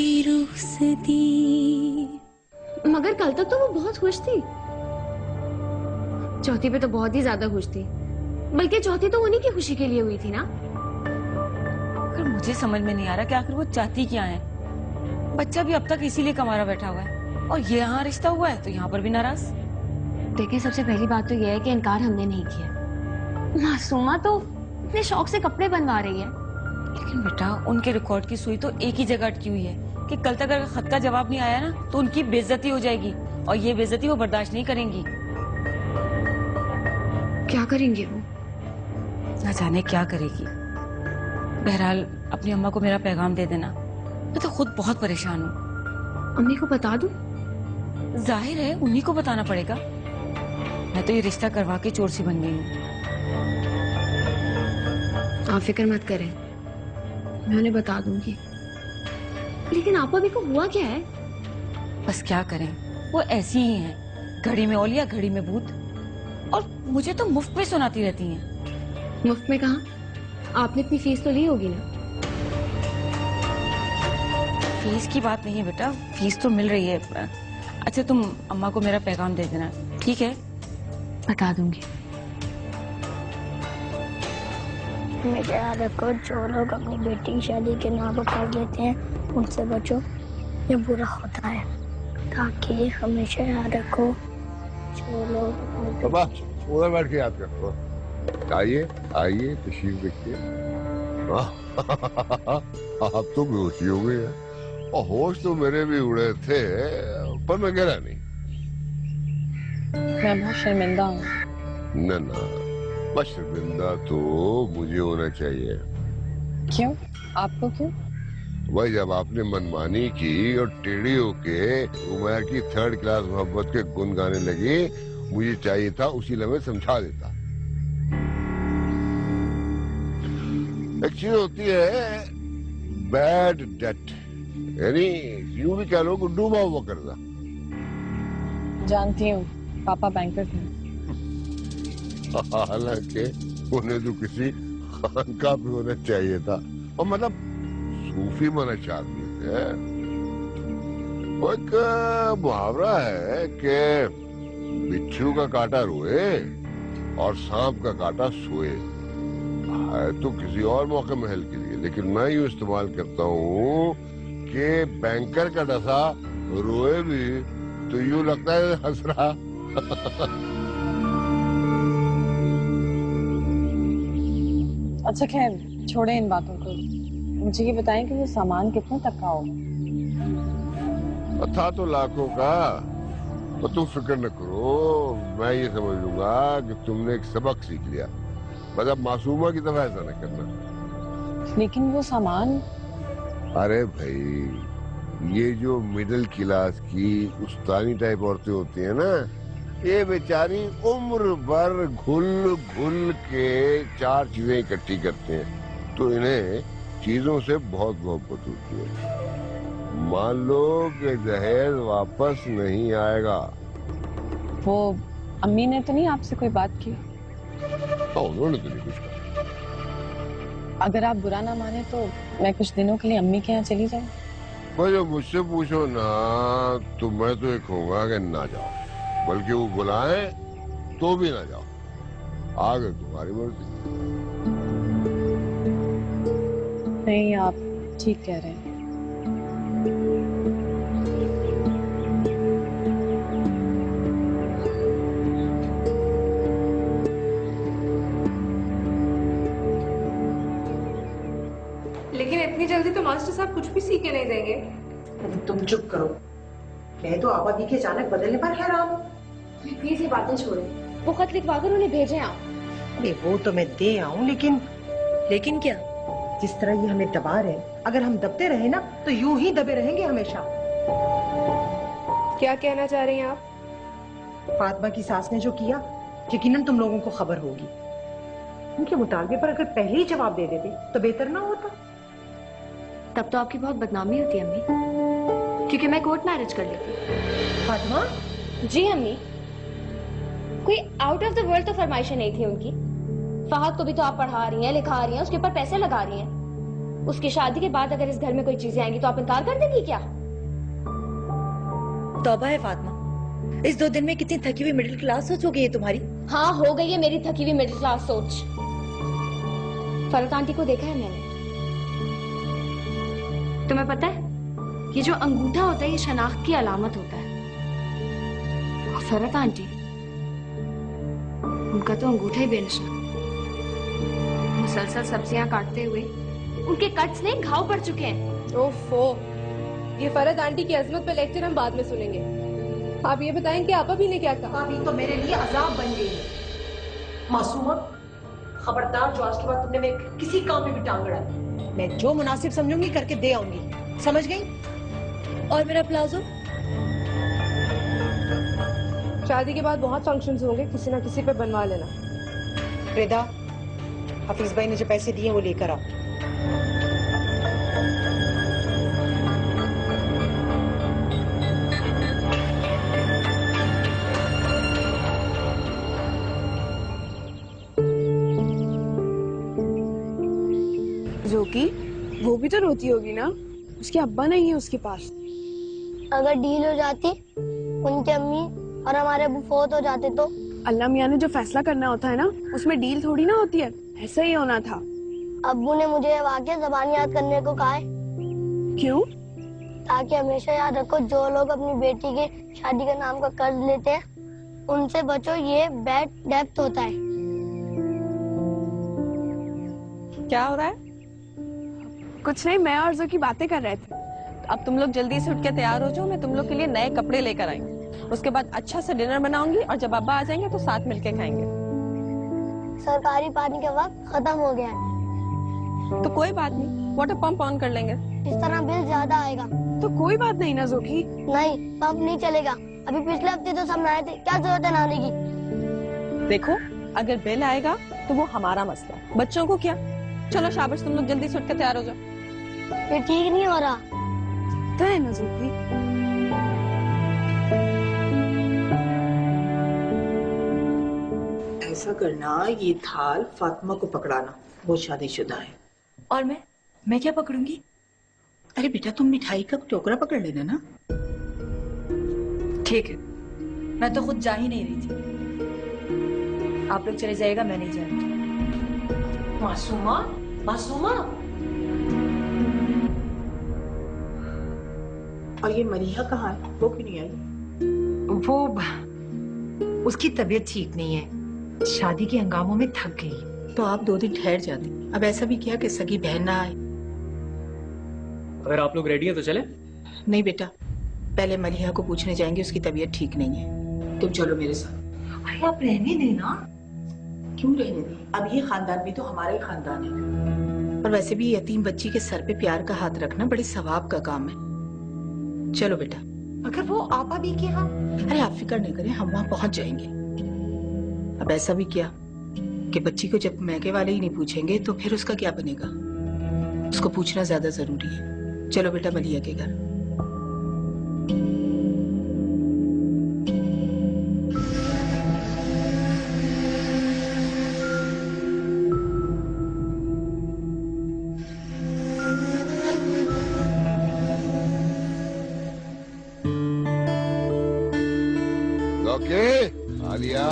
की रुखसती। मगर कल तक तो वो बहुत खुश थी। चौथी पे तो बहुत ही ज्यादा खुश थी, बल्कि चौथी तो उन्हीं की खुशी के लिए हुई थी ना। पर मुझे समझ में नहीं आ रहा कि आखिर वो चाहती क्या है। बच्चा भी अब तक इसीलिए कमारा बैठा हुआ है और ये यहाँ रिश्ता हुआ है तो यहाँ पर भी नाराज। देखिए, सबसे पहली बात तो यह है कि इनकार हमने नहीं किया। मासूमा तो इतने शौक से कपड़े बनवा रही है। लेकिन बेटा, उनके रिकॉर्ड की सुई तो एक ही जगह अटकी हुई है कि कल तक अगर खत का जवाब नहीं आया ना तो उनकी बेइज्जती हो जाएगी, और ये बेइज्जती वो बर्दाश्त नहीं करेंगी। क्या करेंगे वो? ना जाने क्या करेगी। बहरहाल अपनी अम्मा को मेरा पैगाम दे देना। मैं तो खुद बहुत परेशान हूँ। अम्मी को बता दूं? जाहिर है उन्हीं को बताना पड़ेगा। मैं तो ये रिश्ता करवा के चोर सी बन गई हूँ। आप फिक्र मत करें, मैं उन्हें बता दूंगी। लेकिन आप अभी को हुआ क्या है? बस क्या करें, वो ऐसी ही हैं, घड़ी में औलिया घड़ी में भूत, और मुझे तो मुफ्त में सुनाती रहती हैं। मुफ्त में कहा? आपने अपनी फीस तो ली होगी ना? फीस की बात नहीं है बेटा, फीस तो मिल रही है। अच्छा, तुम अम्मा को मेरा पैगाम दे देना, ठीक है? बता दूंगी। मेरे याद रखो, जो लोग अपनी बेटी की शादी के नाम पर कर लेते हैं उनसे बचो, ये बुरा होता है। ताकि हमेशा याद रखो, जो लोग उधर बैठ के याद करो। आइए आइए, तशरीफ रखिए। आप तो बेहोशी हो गई है, और होश तो मेरे भी उड़े थे, पर मैं गिरा नहीं। मैं बहुत शर्मिंदा हूँ। ना, बस शर्मिंदा तो मुझे होना चाहिए। क्यों? आपको क्यों? भाई, जब आपने मनमानी की और टेढ़ी होके उमर की थर्ड क्लास मोहब्बत के गुन गाने लगी, मुझे चाहिए था उसी लम्हे समझा देता। एक चीज होती है बैड डेट, यानी यूं भी कह लो कि डूबा हुआ कर्जा। जानती हूँ, पापा बैंकर थे। हालांकि उन्हें तो किसी खानका भी होना चाहिए था, और मतलब सूफी मन चाहती थे। वो एक मुहावरा है कि बिच्छू का कांटा रोए और सांप का कांटा सोए। है तो किसी और मौके महल के लिए, लेकिन मैं यूं इस्तेमाल करता हूँ कि बैंकर का डसा रोए भी तो यूं लगता है हंस रहा। अच्छा खैर, छोड़े इन बातों को। मुझे ये बताएं कि वो सामान कितने तक का होगा? था तो लाखों का, और तुम फिक्र न करो, मैं ये समझ लूंगा कि तुमने एक सबक सीख लिया। बस अब मासूमा की तरह ऐसा न करना। लेकिन वो सामान। अरे भाई, ये जो मिडिल क्लास की उस्तानी टाइप औरतें होती हैं ना, ये बेचारी उम्र भर घुल घुल के चार चीजें इकट्ठी करते हैं, तो इन्हें चीजों से बहुत मोहब्बत होती है। मान लो कि दहेज वापस नहीं आएगा। वो अम्मी ने तो नहीं आपसे कोई बात की? तो उन्होंने तो नहीं कुछ कहा। अगर आप बुरा ना माने तो मैं कुछ दिनों के लिए अम्मी के यहाँ चली जाऊँ। भाई, जब मुझसे पूछो ना तो मैं तो ये कहूंगा कि ना जाओ, बल्कि वो बुलाए तो भी ना जाओ। आगे तुम्हारी मर्जी। नहीं, आप ठीक कह रहे हैं। लेकिन इतनी जल्दी तो मास्टर साहब कुछ भी सीख के नहीं देंगे। तुम चुप करो, मैं तो आबा दी के अचानक बदलने पर हैरान हूँ। प्लीज ये बातें छोड़े, वो खत लिखवा कर उन्हें भेजें आप। वो तो मैं दे आऊं, लेकिन क्या? जिस तरह ये हमें दबा रहे हैं, अगर हम दबते रहे ना तो यूं ही दबे रहेंगे हमेशा। क्या कहना चाह रही हैं आप? फातिमा की सास ने जो किया, यकीनन तुम लोगों को खबर होगी। उनके मुतालबे पर अगर पहले ही जवाब दे देते तो बेहतर ना होता? तब तो आपकी बहुत बदनामी होती है अम्मी, क्योंकि मैं कोर्ट मैरिज कर लेती। फातिमा? जी अम्मी, कोई आउट ऑफ द वर्ल्ड तो फरमाइशें नहीं थी उनकी। फहद को भी तो आप पढ़ा रही हैं, लिखा रही हैं, उसके ऊपर पैसे लगा रही हैं। उसकी शादी के बाद अगर इस घर में कोई चीजें आएंगी तो आप इनकार कर देंगी क्या? तौबा है फातिमा, इस 2 दिन में कितनी थकी हुई मिडिल क्लास सोच हो गई है तुम्हारी। हाँ, हो गई है मेरी थकी हुई मिडिल क्लास सोच। फरत आंटी को देखा है मैंने। तुम्हें पता है, ये जो अंगूठा होता है ये शनाख्त की अलामत होता है। और फरत आंटी, उनका तो अंगूठा ही बेनिशान। मुसलसल सब्जियां काटते हुए उनके कट्स नहीं घाव पड़ चुके हैं। ओफो, ये फरत आंटी की अजमत पे लेक्चर हम बाद में सुनेंगे। आप ये बताएं कि आपा भी ने क्या कहा? अभी तो मेरे लिए अजाब बन गई है। मासूमा, खबरदार जो आज के बाद तुमने मेरे किसी काम में भी टांग अड़ाई, मैं जो मुनासिब समझूंगी करके दे आऊंगी, समझ गई? और मेरा प्लाजो? शादी के बाद बहुत फंक्शंस होंगे, किसी ना किसी पे बनवा लेना। रेदा, हफीज भाई ने जो पैसे दिए वो लेकर आओ। जोकी, वो भी तो रोती होगी ना, उसके अब्बा नहीं है उसके पास। अगर डील हो जाती, उनकी अम्मी और हमारे अबू फौत हो जाते तो? अल्लाह मियाँ ने जो फैसला करना होता है ना, उसमें डील थोड़ी ना होती है, ऐसा ही होना था। अब्बू ने मुझे ये वाक़या ज़बान याद करने को कहा है। क्यों? ताकि हमेशा याद रखो, जो लोग अपनी बेटी की शादी के नाम का कर्ज लेते हैं, उनसे बचो, ये बैड डेप्थ होता है। क्या हो रहा है? कुछ नहीं, मैं और जोकी बातें कर रहे थे। अब तुम लोग जल्दी से उठ के तैयार हो जाओ, मैं तुम लोग के लिए नए कपड़े लेकर आई। उसके बाद अच्छा से डिनर बनाऊंगी और जब अब्बा आ जाएंगे तो साथ मिलके खाएंगे। सरकारी पानी का वक्त खत्म हो गया है। तो कोई बात नहीं, वाटर पंप ऑन कर लेंगे। इस तरह बिल ज्यादा आएगा। तो कोई बात नहीं ना जोकी। नहीं, पंप नहीं चलेगा। अभी पिछले हफ्ते तो सब नहाए थे, क्या जरूरत है नहाने की? देखो, अगर बिल आएगा तो वो हमारा मसला है, बच्चों को क्या। चलो शाबाश, तुम लोग जल्दी से उठ के तैयार हो जाओ। ये ठीक नहीं हो रहा। तो है ना जोकी। ऐसा करना, ये थाल फातिमा को पकड़ाना, वो शादीशुदा है। और मैं क्या पकड़ूंगी? अरे बेटा, तुम मिठाई का टोकरा पकड़ लेना ना। ठीक है, मैं तो खुद जा ही नहीं रही थी। आप लोग चले जाइएगा, मैं नहीं जा रही। मासूमा, मासूमा। और ये मरीहा कहाँ है? वो क्यों नहीं आई? वो उसकी तबीयत ठीक नहीं है, शादी के हंगामों में थक गई। तो आप 2 दिन ठहर जाते। अब ऐसा भी किया कि सगी बहन ना आए। अगर आप लोग रेडी हैं तो चले। नहीं बेटा, पहले मरीहा को पूछने जाएंगे, उसकी तबीयत ठीक नहीं है। तुम चलो मेरे साथ। अरे आप रहने देना। क्यों रहने दें? अब ये खानदान भी तो हमारा ही खानदान है। और वैसे भी यतीम बच्ची के सर पे प्यार का हाथ रखना बड़े सवाब का काम है। चलो बेटा। अगर वो आपा भी के यहाँ? अरे आप फिक्र नहीं करें, हम वहां पहुंच जाएंगे। अब ऐसा भी किया कि बच्ची को जब मैके वाले ही नहीं पूछेंगे तो फिर उसका क्या बनेगा? उसको पूछना ज्यादा जरूरी है। चलो बेटा, मलिया के घर। ओके, आलिया।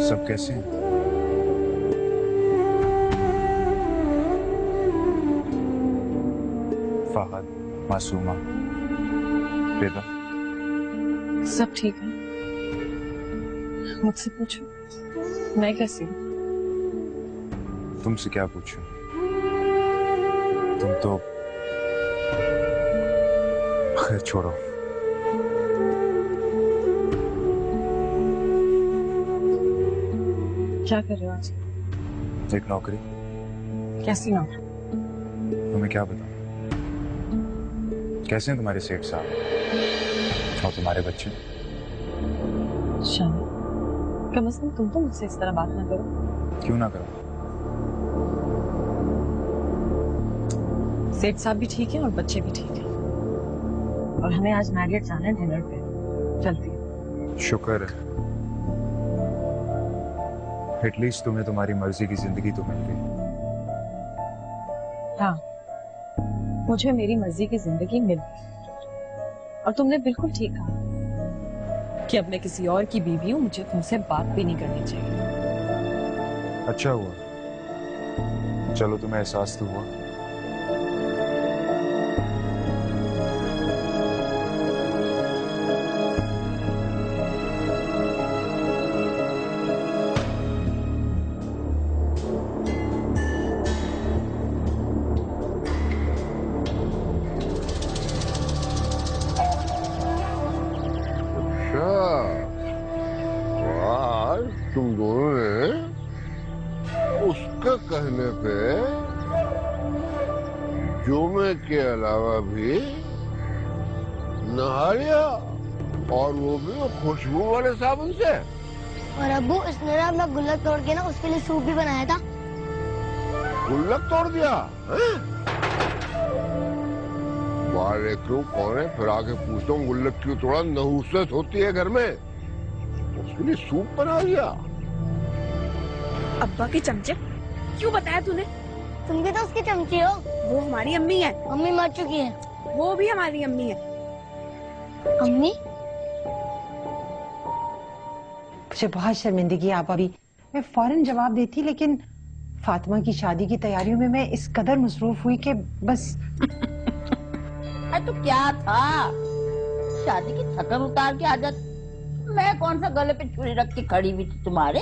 सब कैसे हैं? फहद, मासूमा, रेदा, सब ठीक है। मुझसे पूछो, मैं कैसी हूँ? तुमसे क्या पूछूं? तुम तो खैर छोड़ो। क्या कर रहे हो आज? एक नौकरी। कैसी नौकरी? तुम्हें क्या बताऊं? कैसे हैं तुम्हारे सेठ साहब और तुम्हारे बच्चे? शादी कम से कम तुम तो मुझसे इस तरह बात ना करो। क्यों ना करो? सेठ साहब भी ठीक है और बच्चे भी ठीक है, और हमें आज मैरियट जाना है डिनर पे। चलती है। शुक्र है, एटलीस्ट तुम्हें तुम्हारी मर्जी की जिंदगी तो मिल गई। हाँ, मुझे मेरी मर्जी की जिंदगी मिल गई, और तुमने बिल्कुल ठीक कहा कि अब मैं किसी और की बीवी हूँ, मुझे तुमसे बात भी नहीं करनी चाहिए। अच्छा हुआ, चलो तुम्हें एहसास तो हुआ। तुम दोनों ने उसके कहने पे जुमे के अलावा भी नहा लिया, और वो भी खुशबू वाले साबुन से। और अब्बू, इसने ना अपना गुल्लक तोड़ के ना उसके लिए सूप भी बनाया था। गुल्लक तोड़ दिया है? बाहर देख लूं कौन है, फिर आके पूछता हूँ गुल्लक क्यों तोड़ा। नहुसत होती है घर में, उसके लिए सूप बना दिया। अब्बा के चमचे, क्यों बताया तूने? तुम भी तो उसकी चमची हो। वो हमारी अम्मी है। मम्मी मर चुकी है। वो भी हमारी अम्मी है। अम्मी? मुझे बहुत शर्मिंदगी आप अभी, मैं फौरन जवाब देती, लेकिन फातिमा की शादी की तैयारियों में मैं इस कदर मसरूफ हुई कि बस। तो क्या था, शादी की थकन उतार के आदत। मैं कौन सा गले पे छुरी रख के खड़ी हुई थी तुम्हारे?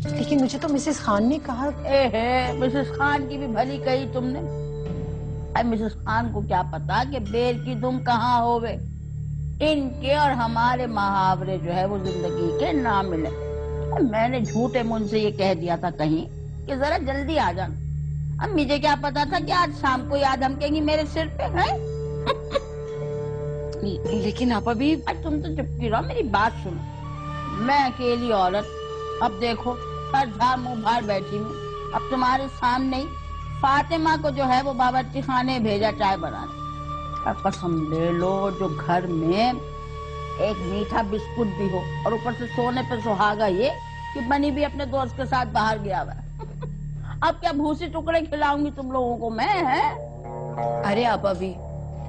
लेकिन मुझे तो मिसेस खान ने कहा। मिसेस खान की भी भली कही तुमने। मिसेस खान को क्या पता कि बेर की दुम कहाँ होवे। इनके और हमारे मुहावरे जो है वो जिंदगी के ना मिले। मैंने झूठे मुंह से ये कह दिया था कहीं कि जरा जल्दी आ जाना। अब मुझे क्या पता था कि आज शाम को याद धमकेंगी मेरे सिर पे है। लेकिन आप अभी तुम तो चुपकी रहो, मेरी बात सुनो। मैं अकेली औरत, अब देखो सर झाड़ मुंह भार बैठी हूँ। अब तुम्हारे सामने ही फातिमा को जो है वो बावर्ची खाने भेजा चाय बनाने। अब कसम ले लो, जो घर में एक मीठा बिस्कुट भी हो और ऊपर से सोने पे सुहागा ये कि बनी भी अपने दोस्त के साथ बाहर गया हुआ। अब क्या भूसी टुकड़े खिलाऊंगी तुम लोगों को मैं, है? अरे आप अभी,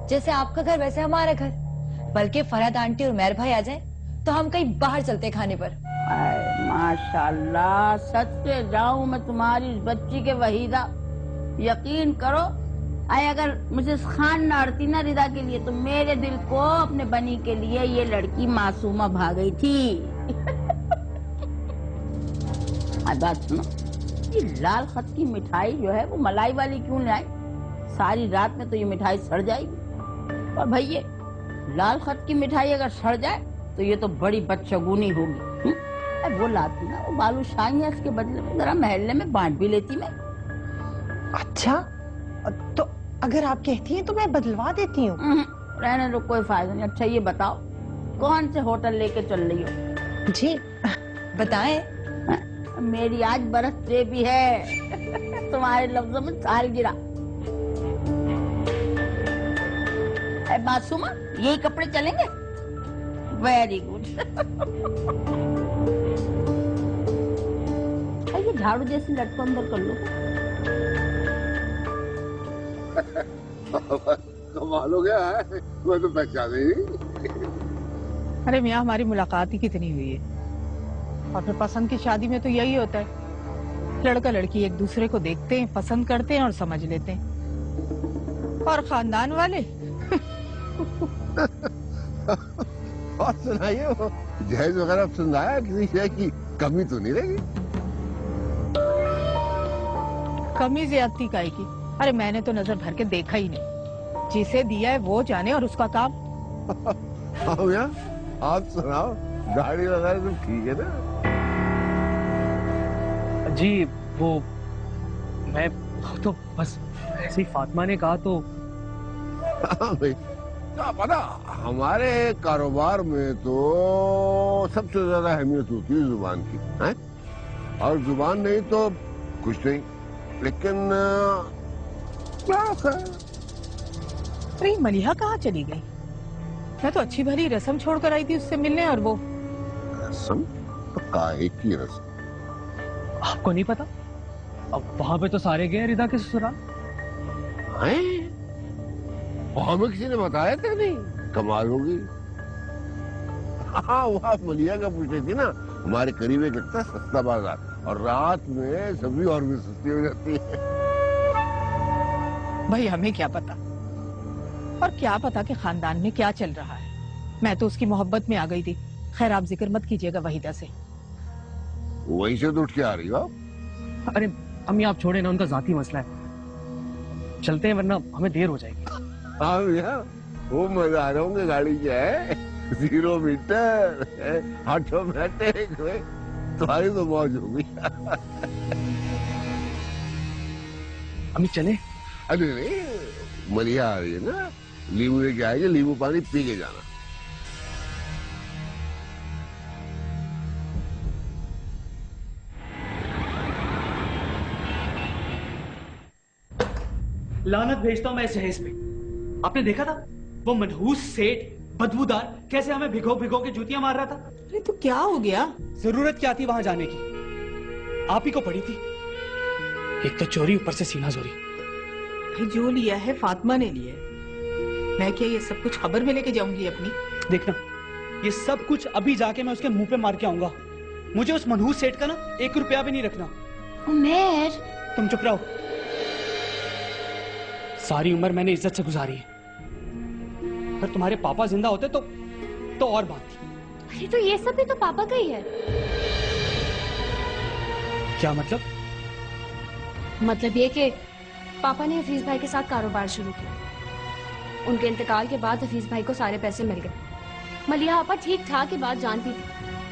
जैसे आपका घर वैसे हमारा घर। बल्कि फरहत आंटी और मेहर भाई आ जाए तो हम कहीं बाहर चलते खाने पर। माशाल्लाह, सच से जाऊं मैं तुम्हारी बच्ची के वहीदा। यकीन करो, अगर मिसेस खान न अड़ती ना रिदा के लिए, तो मेरे दिल को अपने बनी के लिए ये लड़की मासूमा भाग गई थी। बात सुनो, ये लाल खत की मिठाई जो है वो मलाई वाली क्यों ले आई? सारी रात में तो ये मिठाई सड़ जाएगी। और भाई ये लाल खत की मिठाई अगर सड़ जाए तो ये तो बड़ी बदशगुनी होगी। वो लाती ना, वो बालूशाही है, इसके बदले में जरा मोहल्ले में बांट भी लेती मैं। अच्छा, तो अगर आप कहती हैं तो मैं बदलवा देती हूँ। रहने दो, कोई फायदा नहीं। अच्छा ये बताओ, कौन से होटल लेके चल रही हो? जी बताएं। मेरी आज बरसडे भी है। तुम्हारे लफ्जों में सालगिरह। मासूमा, यही कपड़े चलेंगे? Very good. ये झाड़ू जैसी लट को अंदर कर लो। कमाल हो गया है, मैं तो पहचान ही नहीं। अरे मियाँ, हमारी मुलाकात ही कितनी हुई है, और फिर पसंद की शादी में तो यही होता है। लड़का लड़की एक दूसरे को देखते हैं, पसंद करते हैं और समझ लेते हैं। और खानदान वाले और सुनाइए, वो जहेज वगैरह पसंद आया? किसी शय की कमी तो नहीं रहेगी? कमी ज्यादती काहे की? अरे मैंने तो नजर भर के देखा ही नहीं। जिसे दिया है वो जाने, और उसका काम। हाँ यार, आप सुनाओ, गाड़ी वगैरह सब ठीक है ना? जी वो मैं तो बस ऐसे ही फातिमा ने कहा तो। हाँ भाई, क्या पता हमारे कारोबार में तो सबसे ज्यादा अहमियत होती है जुबान की, है? और जुबान नहीं तो कुछ नहीं। लेकिन क्या खैर। अरे मलिहा कहाँ चली गई? मैं तो अच्छी भली रस्म छोड़ कर आई थी उससे मिलने, और वो रस्म? तो काहे की रस्म? आपको नहीं पता? अब वहां पे तो सारे गए रिदा के ससुराल। हमें किसी ने बताया था नहीं? कमाल होगी। हाँ, वहाँ मलिया का पूछ रही थी ना, हमारे करीब एक लगता है सस्ता बाजार, और रात में सब्जी और भी सस्ती हो जाती है। भाई हमें क्या पता, और क्या पता कि खानदान में क्या चल रहा है। मैं तो उसकी मोहब्बत में आ गई थी। खैर आप जिक्र मत कीजिएगा वहीदा से। वहीं से तो उठ के आ रही हो आप? अरे अम्मी आप छोड़े ना, उनका जाती मसला है। चलते हैं वरना हमें देर हो जाएगी। हाँ भैया, वो मजा आ रहा हूँ। गाड़ी क्या है? 0 मीटर ऑटोमेटिक। तुम्हारी तो मौज होगी। अम्मी चले? अरे नहीं, मलिया आ रही है ना, नींबू लेके आएंगे, नींबू पानी पी के जाना। लानत भेजता हूं मैं इस जहेज पे। आपने देखा था वो मनहूस सेठ बदबूदार कैसे हमें भिगो भिगो के जूतियां मार रहा था? अरे तो क्या हो गया? जरूरत क्या थी वहां जाने की? आप ही को पड़ी थी। एक तो चोरी, ऊपर से सीना जोरी। भाई जो लिया है फातिमा ने लिया है। मैं क्या ये सब कुछ खबर में लेके जाऊंगी अपनी? देखना, ये सब कुछ अभी जाके मैं उसके मुंह पे मार के आऊंगा। मुझे उस मनहूस सेठ का ना 1 रुपया भी नहीं रखना। उमेर, तुम चुप रहो। सारी उम्र मैंने इज्जत से गुजारी है। अगर तुम्हारे पापा जिंदा होते तो और बात थी। अरे तो ये सब भी तो पापा का ही है। क्या मतलब? मतलब ये कि पापा ने हफीज भाई के साथ कारोबार शुरू किया। उनके इंतकाल के बाद हफीज भाई को सारे पैसे मिल गए। मलिया आपा ठीक ठाक की बात जानती थी,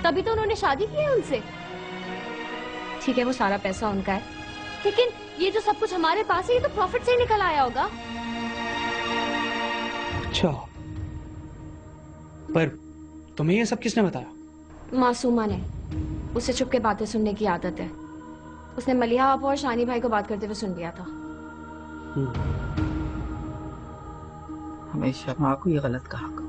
तभी तो उन्होंने शादी की है उनसे। ठीक है वो सारा पैसा उनका है, लेकिन ये जो सब कुछ हमारे पास है ये तो प्रॉफिट से ही निकल आया होगा। अच्छा, पर तुम्हें ये सब किसने बताया? मासूमा ने। उसे छुप के बातें सुनने की आदत है। उसने मलिया आपा और शानी भाई को बात करते हुए सुन लिया था। हमेशा माँ को ये गलत कहा करो।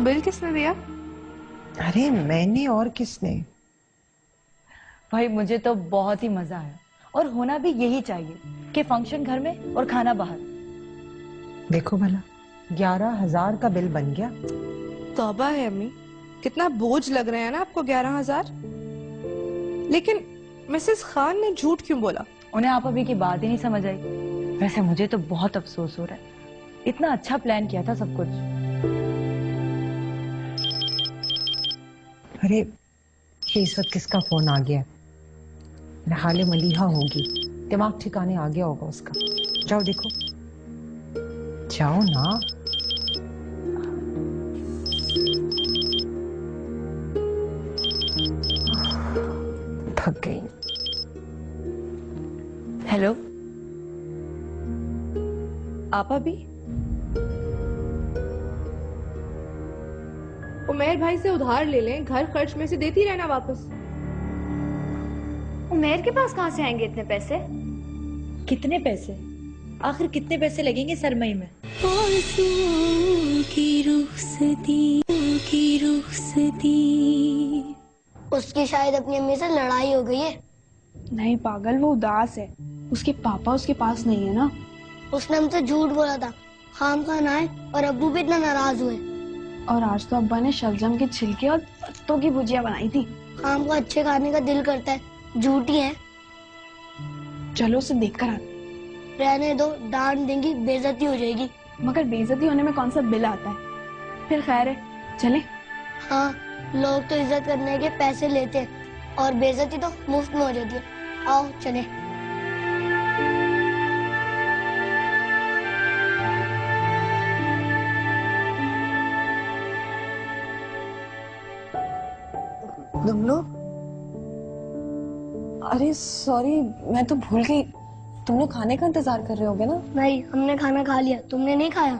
बिल किसने दिया? अरे मैंने, और किसने? भाई मुझे तो बहुत ही मजा आया, और होना भी यही चाहिए कि फंक्शन घर में और खाना बाहर। देखो भला 11,000 का बिल बन गया। तौबा है अम्मी, कितना बोझ लग रहा है ना आपको 11,000। लेकिन मिसेस खान ने झूठ क्यों बोला? उन्हें आप अभी की बात ही नहीं समझ आई। वैसे मुझे तो बहुत अफसोस हो रहा है, इतना अच्छा प्लान किया था सब कुछ। अरे ये इस वक्त किसका फोन आ गया? हाले मलिहा होगी, दिमाग ठिकाने आ गया होगा उसका। जाओ देखो, जाओ ना। थक गई। हेलो आपा भी? उमेर भाई से उधार ले लें, घर खर्च में से देती रहना वापस। उमेर के पास कहाँ से आएंगे इतने पैसे? कितने पैसे? आखिर कितने पैसे लगेंगे सरमई में? उसकी शायद अपनी अम्मी से लड़ाई हो गई है। नहीं पागल, वो उदास है। उसके पापा उसके पास नहीं है ना। उसने हमसे झूठ बोला था, खाम खान आए और अब्बू भी इतना नाराज हुए। और आज तो अब्बा ने शलजम के छिलके और पत्तों की भुजिया बनाई थी। खाम को अच्छे खाने का दिल करता है, झूठी है। चलो उसे देख कर आते। रहने दो, डांट देंगी, बेइज्जती हो जाएगी। मगर बेइज्जती होने में कौन सा बिल आता है? फिर खैर है, चले। हाँ, लोग तो इज्जत करने के पैसे लेते हैं और बेइज्जती तो मुफ्त में हो जाती है। आओ चले। तुम लोग? अरे सॉरी, मैं तो भूल गई। तुम लोग खाने का इंतजार कर रहे होगे ना? नहीं, हमने खाना खा लिया। तुमने नहीं खाया?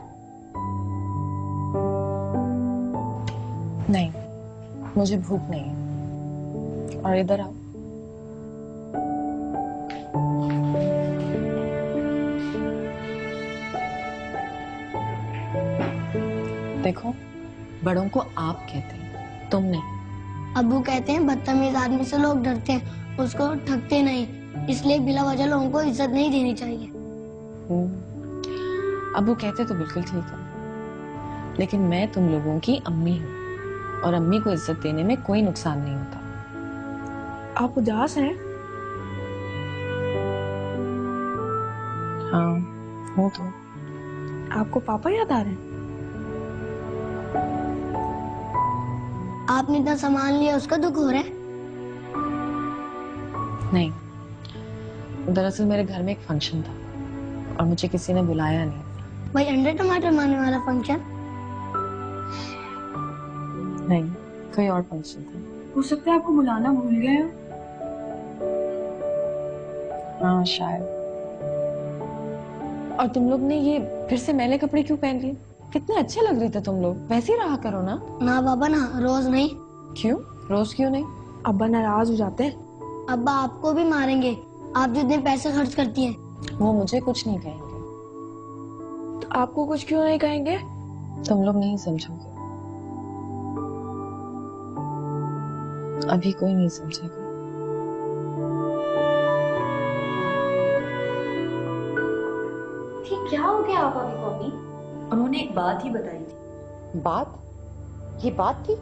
नहीं, मुझे भूख नहीं है। और इधर आओ। देखो, बड़ों को आप कहते हैं, तुम नहीं। अब्बू कहते हैं बदतमीज आदमी से लोग डरते हैं, उसको ठगते नहीं, इसलिए बिला वजह लोगों को इज्जत नहीं देनी चाहिए। अब्बू कहते तो बिल्कुल ठीक है, लेकिन मैं तुम लोगों की अम्मी हूँ और अम्मी को इज्जत देने में कोई नुकसान नहीं होता। आप उदास हैं? हाँ, हूँ तो। आपको पापा याद आ रहे हैं? आपने इतना सामान लिया, उसका दुख हो रहा है? नहीं, दरअसल मेरे घर में एक फंक्शन था और मुझे किसी ने बुलाया नहीं। भाई अंडे टमाटर मारने वाला फंक्शन? नहीं, कोई और फंक्शन था। हो सकता है आपको बुलाना भूल गए हो। हाँ शायद। और तुम लोग ने ये फिर से मैले कपड़े क्यों पहन लिए? कितने अच्छे लग रहे थे तुम लोग। वैसे ही रहा करो ना। ना बाबा ना, रोज नहीं। क्यों? रोज क्यों नहीं? अब्बा नाराज हो जाते हैं। अब्बा आपको भी मारेंगे, आप जितने पैसे खर्च करती हैं। वो मुझे कुछ नहीं कहेंगे। तो आपको कुछ क्यों नहीं कहेंगे? तुम लोग नहीं समझोगे, अभी कोई नहीं समझेगा। ठीक क्या हो गया आप अभी को अभी? उन्होंने एक बात ही बताई थी। बात? ये बात थी?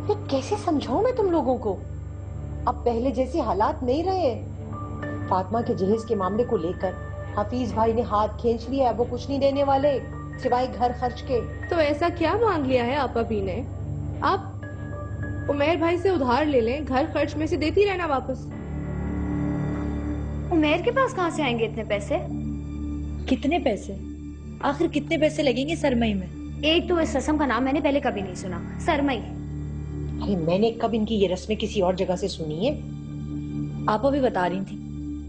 ये कैसे समझाऊं मैं तुम लोगों को? अब पहले जैसे हालात नहीं रहे। फातिमा के जहेज के मामले को लेकर हफीज भाई ने हाथ खींच लिया है, वो कुछ नहीं देने वाले सिवाय घर खर्च के। तो ऐसा क्या मांग लिया है आप अभी ने? आप उमेर भाई से उधार ले लें, घर खर्च में से देती रहना वापस। उमेर के पास कहाँ से आएंगे इतने पैसे? कितने पैसे? आखिर कितने पैसे लगेंगे सरमई में? एक तो इस रस्म का नाम मैंने पहले कभी नहीं सुना, सरमई। अरे मैंने कब इनकी ये रस्में किसी और जगह से सुनी है? आप अभी बता रही थी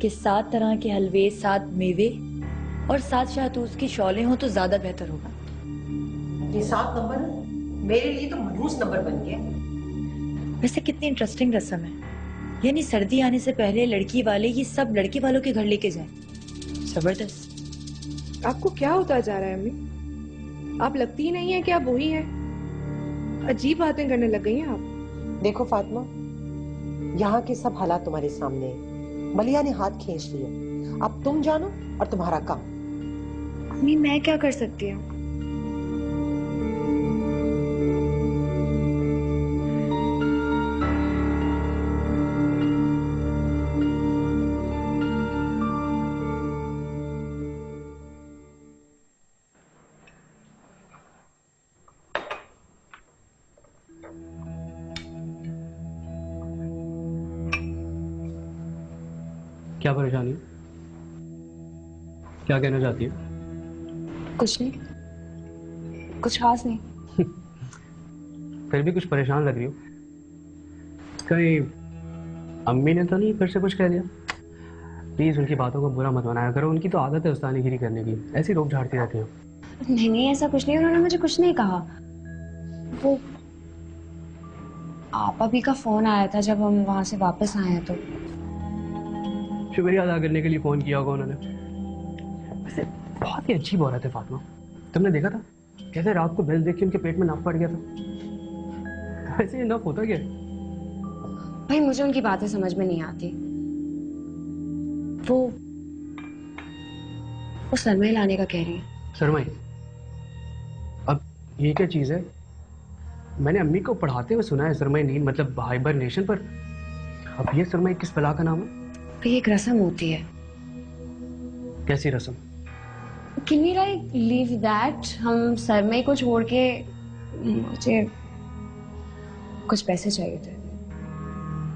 कि 7 तरह के हलवे, 7 मेवे और 7 शाहतूत की शौले हो तो ज्यादा बेहतर होगा। ये 7 नंबर मेरे लिए तो मनहूस नंबर बन गया। वैसे कितनी इंटरेस्टिंग रस्म है। यानी सर्दी आने से पहले लड़की वाले ये सब लड़के वालों के घर लेके जाए। जबरदस्त। आपको क्या होता जा रहा है अम्मी? आप लगती ही नहीं है कि आप वही हैं। अजीब बातें करने लग गई हैं आप। देखो फातिमा, यहाँ के सब हालात तुम्हारे सामने हैं। मलिया ने हाथ खींच लिए, अब तुम जानो और तुम्हारा काम। अम्मी मैं क्या कर सकती हूँ? क्या परेशानी? क्या कहना चाहती है? कुछ नहीं, कुछ खास नहीं। फिर भी कुछ परेशान लग रही हो। कहीं अम्मी ने तो नहीं फिर से कुछ कह दिया? प्लीज उनकी बातों को बुरा मत मनाया करो, उनकी तो आदत है उस्तादीगिरी करने की, ऐसी रोक झाड़ती रहती हैं। नहीं नहीं ऐसा कुछ नहीं, उन्होंने मुझे कुछ नहीं कहा। वो आपा भी का फोन आया था जब हम वहां से वापस आए हैं, तो शुक्रिया अदा करने के लिए फोन किया होगा उन्होंने। वैसे बहुत ही अजीब औरत है फातिमा, तुमने देखा था कैसे रात को बेल देख के उनके पेट में नफ पड़ गया था? वैसे ये नफ होता क्या है? भाई मुझे उनकी बातें समझ में नहीं आती। वो सरमई लाने का कह रही है। सरमई? अब ये क्या चीज है? मैंने अम्मी को पढ़ाते हुए सुना है सरमई नींद मतलब हाइबरनेशन, पर अब ये सरमई किस बला का नाम है? ये एक रस्म होती है। कैसी रस्म? Can we like leave that? हम सरमई को छोड़ के, मुझे कुछ पैसे चाहिए थे।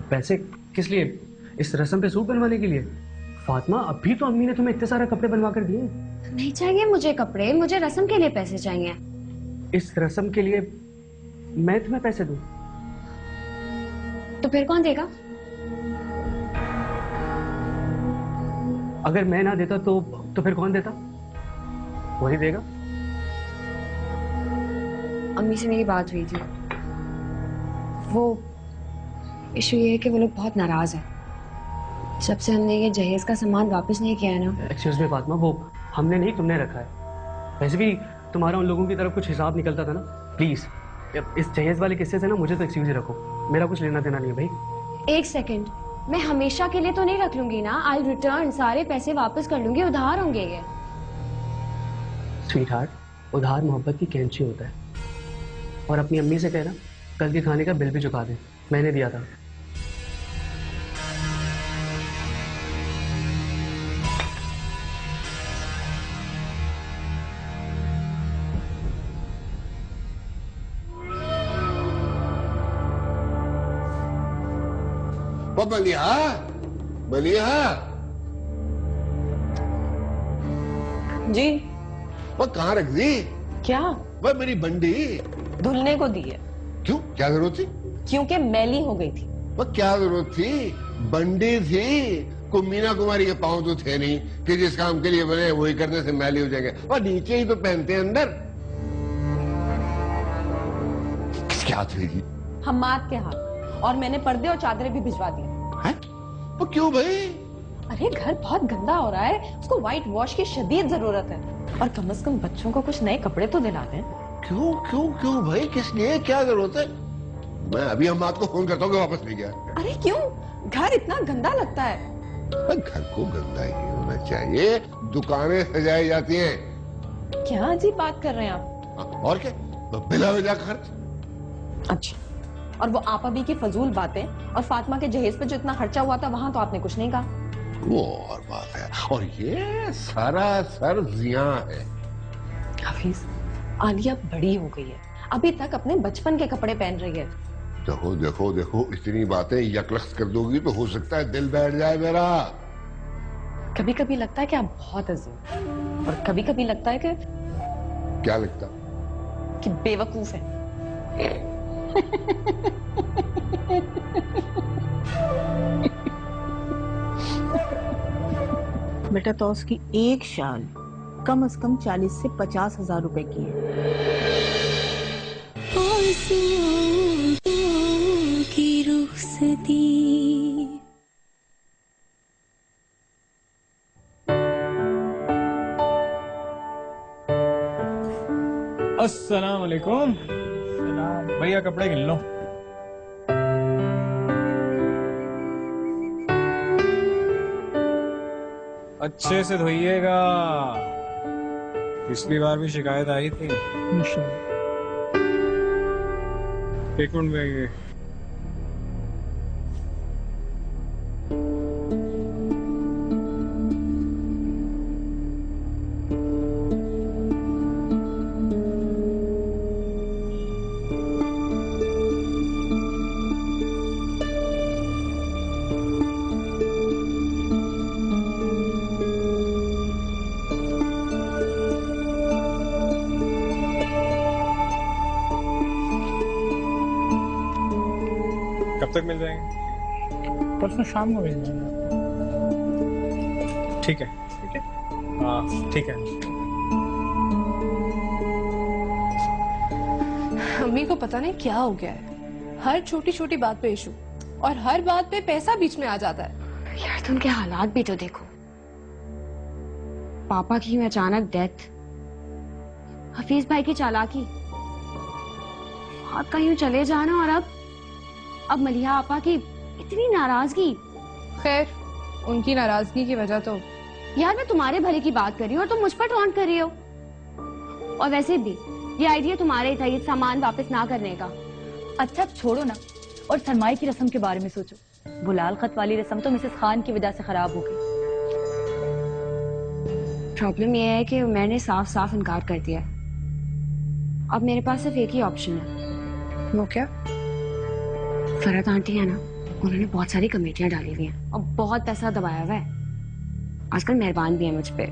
पैसे किस लिए? इस रस्म पे सूट बनवाने के लिए? फातिमा अभी तो अम्मी ने तुम्हें इतने सारे कपड़े बनवा कर दिए। नहीं चाहिए मुझे कपड़े, मुझे रस्म के लिए पैसे चाहिए। इस रस्म के लिए मैं तुम्हें पैसे दूं? तो फिर कौन देगा? अगर मैं ना देता तो फिर कौन देता? वही देगा। अम्मी से मेरी बात हुई थी। वो इशू ये है कि वो लोग बहुत नाराज हैं। जब से हमने ये जहेज का सामान वापस नहीं किया है ना। एक्सक्यूज मी फातिमा, वो हमने नहीं, तुमने रखा है। वैसे भी तुम्हारा उन लोगों की तरफ कुछ हिसाब निकलता था ना। प्लीज इस जहेज वाले किस्से से ना मुझे तो एक्सक्यूज ही रखो, मेरा कुछ लेना देना नहीं है भाई। एक सेकंड, मैं हमेशा के लिए तो नहीं रख लूंगी ना। आई रिटर्न, सारे पैसे वापस कर लूंगी, उधार होंगे ये। स्वीट हार्ट, उधार मोहब्बत की कैंची होता है। और अपनी अम्मी से कहना कल के खाने का बिल भी चुका दे, मैंने दिया था। वो बलिया, बलिया जी। वो कहाँ रख दी? क्या? वो मेरी बंडी धुलने को दी है। क्यों, क्या जरूरत थी? क्योंकि मैली हो गई थी। वो क्या जरूरत थी? बंडी थी, को मीना कुमारी के पांव तो थे नहीं कि जिस काम के लिए बने वही करने से मैली हो जाएंगे। और नीचे ही तो पहनते हैं अंदर। किसके हाथ रहेगी? हम्माद के हाथ। और मैंने पर्दे और चादरें भी भिजवा दी हैं? वो क्यों भाई? अरे घर बहुत गंदा हो रहा है, उसको व्हाइट वॉश की शदीद जरूरत है। और कम से कम बच्चों को कुछ नए कपड़े तो दिला दें। क्यों क्यों क्यों भाई, किस लिए, क्या जरूरत है? मैं अभी हम्माद को फोन करता हूँ कि वापस ले गया। अरे क्यों? घर इतना गंदा लगता है। घर को गंदा ही होना चाहिए, दुकानें सजाई जाती हैं। क्या अजीब बात कर रहे हैं आप? और क्या, बिला वजह खर्च। अच्छा, और वो आपा भी की फजूल बातें और फातिमा के जहेज पे जो इतना खर्चा हुआ था वहां तो आपने कुछ नहीं कहा। वो और बात है, और ये सारा सर जिया है। हफीज, आलिया बड़ी हो गई है, अभी तक अपने बचपन के कपड़े पहन रही है। देखो देखो देखो, इतनी बातें यकलख्त कर दोगी तो हो सकता है दिल बैठ जाए मेरा। कभी कभी लगता है कि आप बहुत अजीब, और कभी कभी लगता है कि क्या लगता? कि बेवकूफ है। बेटा तो उसकी एक शाल कम से कम 40 से 50,000 रुपए की है। की रुखसती अस्सलाम वालेकुम। भैया कपड़े गिन लो। अच्छे से धोइएगा, पिछली बार भी शिकायत आई थी। एक मिनट में कब तक मिल जाएंगे? परसों शाम को मिल जाएंगे। ठीक है, ठीक है, हाँ ठीक है। अम्मी को पता नहीं क्या हो गया है, हर छोटी छोटी बात पे इशू, और हर बात पे पैसा बीच में आ जाता है। यार तुम के हालात भी तो देखो, पापा की यूं अचानक डेथ, हफीज भाई की चालाकी, आपका यूं चले जाना, और अब मलिहा आपा की इतनी नाराजगी। खैर उनकी नाराजगी की वजह तो यार मैं तुम्हारे भले की बात कर रही हूँ और तुम मुझ पर टॉन्ट कर रही हो। और वैसे भी ये आइडिया तुम्हारे ही था, ये सामान वापस ना करने का। अच्छा छोड़ो ना, और सरमाई की रस्म के बारे में सोचो। वो लाल खत वाली रस्म तो मिसेस खान की वजह से खराब हो गई। प्रॉब्लम ये है कि मैंने साफ साफ इनकार कर दिया। अब मेरे पास सिर्फ एक ही ऑप्शन है। वो क्या? फरहत आंटी है ना, उन्होंने बहुत सारी कमेटियां डाली हुई हैं और बहुत पैसा दबाया हुआ है। आजकल मेहरबान भी है मुझ पे।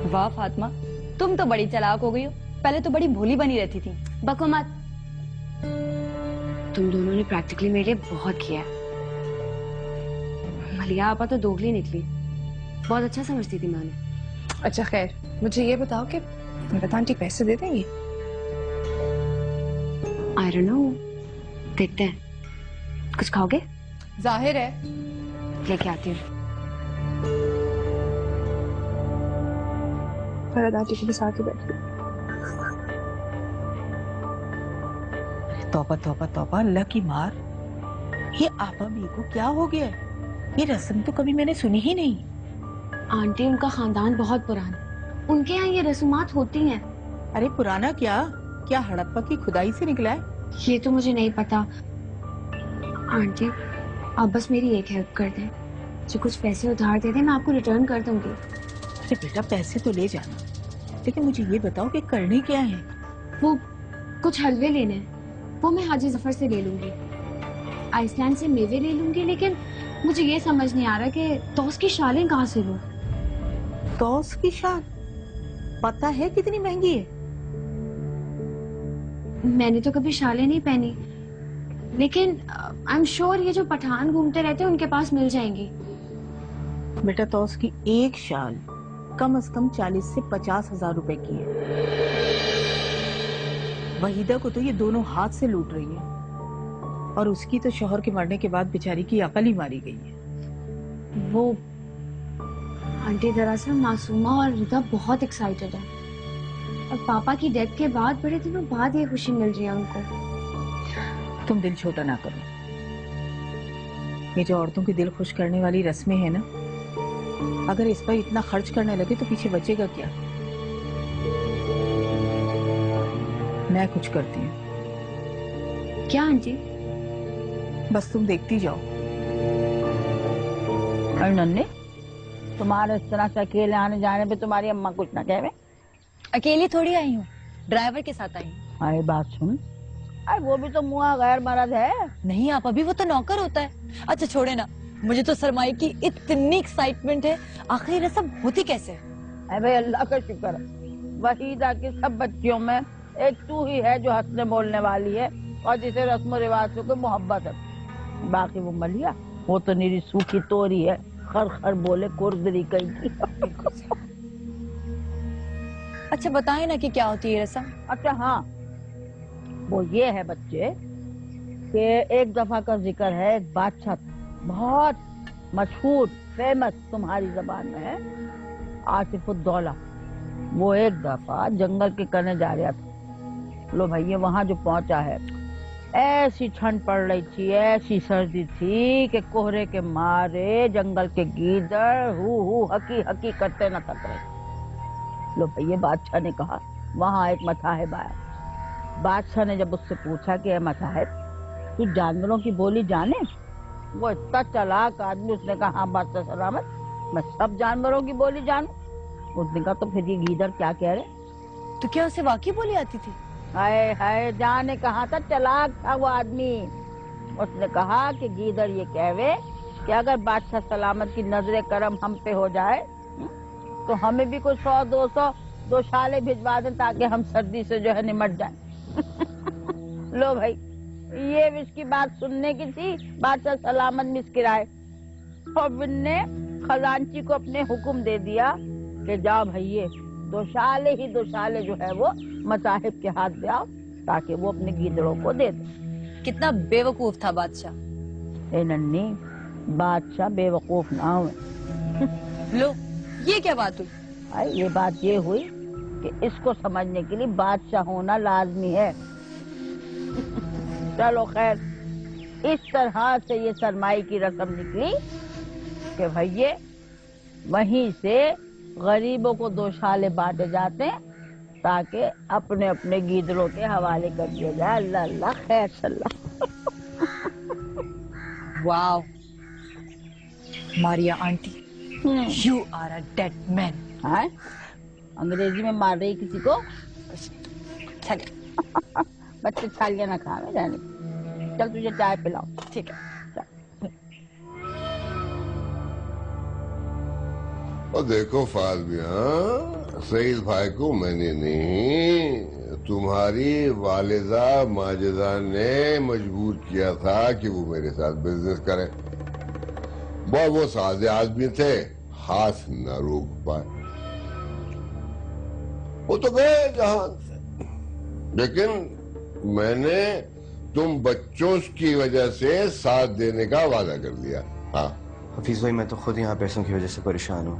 वाह फातिमा, तुम तो बड़ी चालाक हो गई हो। पहले तो बड़ी भोली बनी रहती थी। बको मत। तुम दोनों ने प्रैक्टिकली मेरे लिए बहुत किया है। मलिया आपा तो दोगली निकली, बहुत अच्छा समझती थी मैं उन्हें। अच्छा खैर, मुझे ये बताओ कि मेरा आंटी पैसे दे देंगी? आई डोंट नो, देखते हैं। कुछ खाओगे? जाहिर है। लेके आती हूँ। फरहत आंटी के पास आके बैठी। तौबा तौबा तौबा, अल्लाह की मार, ये आपा भी को क्या हो गया? ये रस्म तो कभी मैंने सुनी ही नहीं। आंटी, उनका खानदान बहुत पुराना, उनके यहाँ ये रस्मात होती हैं। अरे पुराना क्या, क्या हड़प्पा की खुदाई से निकला है? ये तो मुझे नहीं पता। आंटी, आप बस मेरी एक हेल्प कर दें, जो कुछ पैसे उधार दे दें, मैं आपको रिटर्न कर दूंगी। अरे बेटा, पैसे तो ले जाना, लेकिन मुझे ये बताओ कि करने क्या है? वो कुछ हलवे लेने हैं, वो मैं हाजी जफर से ले लूंगी। आइसलैंड से मेवे ले लूंगी, लेकिन मुझे ये समझ नहीं आ रहा कि तौस की शालें कहाँ से लूं। तौस की शाल पता है कितनी महंगी है? मैंने तो कभी शालें नहीं पहनी, लेकिन आई एम श्योर ये जो पठान घूमते रहते हैं उनके पास मिल जाएंगी। बेटा, तौस की एक शाल कम से कम 40 से 50 हजार रुपए की है। वहीदा को तो ये दोनों हाथ से लूट रही है, और उसकी तो शौहर के मरने के बाद बेचारी की अकल ही मारी गई है। वो आंटी, दरअसल मासूमा और रिदा बहुत एक्साइटेड है, और पापा की डेथ के बाद बड़े दिनों बाद ये खुशी मिल रही है उनको। तुम दिल छोटा ना करो। ये जो औरतों के दिल खुश करने वाली रस्में हैं ना, अगर इस पर इतना खर्च करने लगे तो पीछे बचेगा क्या? मैं कुछ करती हूँ। क्या आंटी? बस तुम देखती जाओ। अरे नन्हे, तुम्हारे इस तरह से अकेले आने जाने पे तुम्हारी अम्मा कुछ ना कहे? अकेली थोड़ी आई हूँ, ड्राइवर के साथ आई हूँ। अरे बात सुन, अरे वो भी तो मुआ गैर मर्द है। नहीं आप अभी, वो तो नौकर होता है। अच्छा छोड़े ना, मुझे तो सरमाई की इतनी एक्साइटमेंट है, आखिर ये सब होती कैसे? अरे भाई अल्लाह का शुक्र है, वहीदा की सब बच्चियों में एक तू ही है जो हंसने बोलने वाली है और जिसे रस्म रिवाज से कोई मोहब्बत है। बाकी वो मलिया, वो तो निरी सूखी तोरी है, खर खर बोले कुर्दरी कहीं की। अच्छा बताए ना कि क्या होती है रस्म? अच्छा हाँ, वो ये है बच्चे कि एक दफा का जिक्र है, एक बादशाह बहुत मशहूर फेमस तुम्हारी जबान में है, आसिफुद्दौला। वो एक दफा जंगल के करने जा रहा था। लो भाई, ये वहां जो पहुंचा है, ऐसी ठंड पड़ रही थी, ऐसी सर्दी थी कि कोहरे के मारे जंगल के गीदड़ हु हकी हकी करते न थक रहे। लो भाई, ये बादशाह ने कहा वहां एक मसाहिब आया। बादशाह ने जब उससे पूछा कि मसाहिब, तू जानवरों की बोली जाने? वो इतना चालाक आदमी, उसने कहा हाँ बादशाह सलामत, मैं सब जानवरों की बोली जानू। उसने कहा तो फिर ये गीदड़ क्या कह रहे? तो क्या उसे वाकई बोली आती थी? हाय हाय, जाने कहा था, चालाक था वो आदमी। उसने कहा कि गीदड़ ये कहवे कि अगर बादशाह सलामत की नजरे करम हम पे हो जाए तो हमें भी कुछ 100-200 दो शाले भिजवा दें ताकि हम सर्दी से जो है निमट जाए। लो भाई, ये विश की बात सुनने की थी, बादशाह सलामत मुस्कुराए और ने खजांची को अपने हुक्म दे दिया कि जाओ भाई, ये 2 शाले जो है वो मसाहिब के हाथ दे आओ ताकि वो अपने गीदड़ों को दे दे। कितना बेवकूफ था बादशाह। ए नन्नी, बादशाह बेवकूफ ना हुए। लो, ये क्या बात हुई? भाई ये बात ये हुई कि इसको समझने के लिए बादशाह होना लाजमी है। चलो खैर, इस तरह से ये सरमाई की रस्म निकली कि भैया वहीं से गरीबों को 2 शाले बांटे जाते हैं ताकि अपने अपने गीदड़ों के हवाले कर दिया जाए। अल्लाह अल्लाह, खैर सल्लाह। Wow Maria aunty, you are a dead man. हाँ, अंग्रेजी में मार रही किसी को? बच्चे छालियां ना खावे जाने। चल तुझे चाय पिलाओ। ठीक है। और देखो फाल मियां, सईद भाई को मैंने नहीं, तुम्हारी वालिदा माजिदा ने मजबूर किया था कि वो मेरे साथ बिजनेस करे। बहुत वो सादे आदमी थे, हाथ न रोक पाए, वो तो गए जहान से। लेकिन मैंने तुम बच्चों की वजह से साथ देने का वादा कर लिया। हाँ हफीज भाई, मैं तो खुद यहाँ पैसों की वजह से परेशान हूँ।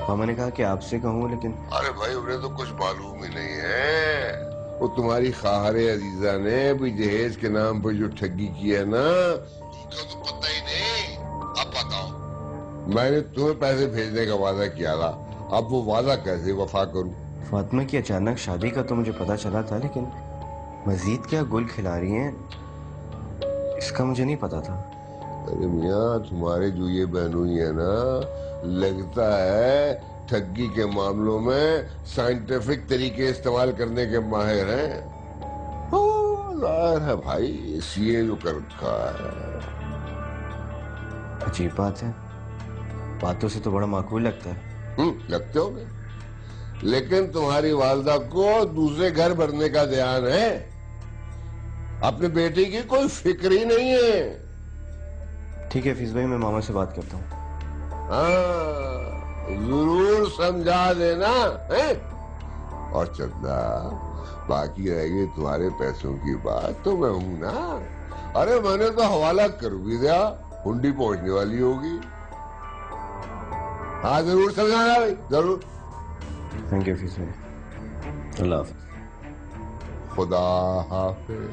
मामा ने कहा कि आपसे कहूँ, लेकिन अरे भाई उन्हें तो कुछ मालूम ही नहीं है। वो तुम्हारी खाहरे अजीजा ने भी जहेज के नाम पर जो ठगी की है ना, उनका तो पता ही नहीं। अब बताओ, मैंने तुम्हें पैसे भेजने का वादा किया था, अब वो वादा कैसे वफा करूं? फातिमा की अचानक शादी का तो मुझे पता चला था, लेकिन मजीद क्या गुल खिला रही हैं इसका मुझे नहीं पता था। अरे मियाँ, तुम्हारे जो ये बहनोई है ना, लगता है ठगी के मामलों में साइंटिफिक तरीके इस्तेमाल करने के माहिर हैं। जाहिर है भाई, इसलिए जो कर रखा है। अजीब बात है, बातों से तो बड़ा माकूल लगता है। लगते होंगे, लेकिन तुम्हारी वालदा को दूसरे घर भरने का ध्यान है, अपने बेटे की कोई फिक्र ही नहीं है। ठीक है फीस भाई, मैं मामा से बात करता हूँ। हाँ, जरूर समझा देना है। और चंदा, बाकी रहेगी तुम्हारे पैसों की बात, तो मैं हूं ना। अरे मैंने तो हवाला कर भी दिया, हुंडी पहुंचने वाली होगी। हाँ जरूर समझाना भाई, जरूर। थैंक यू फीस भाई, अल्लाह हाफिज। खुदा हाफिज।